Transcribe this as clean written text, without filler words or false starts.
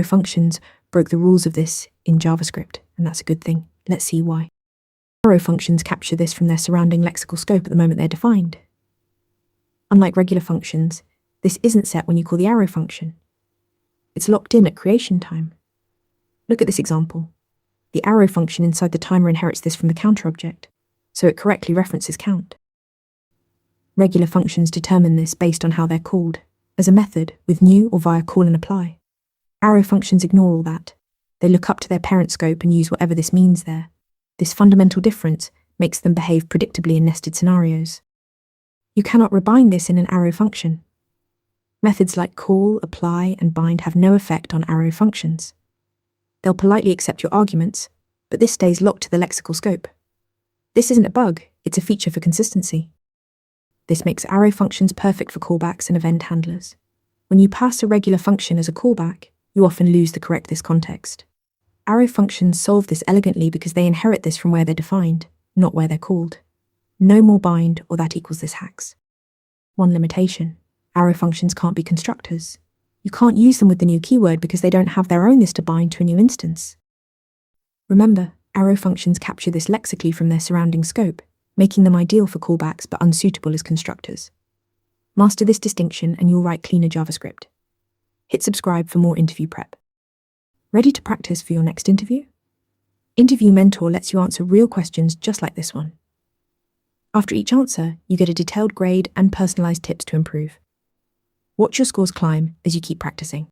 arrow functions broke the rules of this in JavaScript, and that's a good thing. Let's see why. Arrow functions capture this from their surrounding lexical scope at the moment they're defined. Unlike regular functions, this isn't set when you call the arrow function. It's locked in at creation time. Look at this example. The arrow function inside the timer inherits this from the counter object, so it correctly references count. Regular functions determine this based on how they're called, as a method with new or via call and apply. Arrow functions ignore all that. They look up to their parent scope and use whatever this means there. This fundamental difference makes them behave predictably in nested scenarios. You cannot rebind this in an arrow function. Methods like call, apply, and bind have no effect on arrow functions. They'll politely accept your arguments, but this stays locked to the lexical scope. This isn't a bug, it's a feature for consistency. This makes arrow functions perfect for callbacks and event handlers. When you pass a regular function as a callback, you often lose the correct this context. Arrow functions solve this elegantly because they inherit this from where they're defined, not where they're called. No more bind or that equals this hacks. One limitation: arrow functions can't be constructors. You can't use them with the new keyword because they don't have their own this to bind to a new instance. Remember, arrow functions capture this lexically from their surrounding scope, making them ideal for callbacks but unsuitable as constructors. Master this distinction and you'll write cleaner JavaScript. Hit subscribe for more interview prep. Ready to practice for your next interview? Interview Mentor lets you answer real questions just like this one. After each answer, you get a detailed grade and personalized tips to improve. Watch your scores climb as you keep practicing.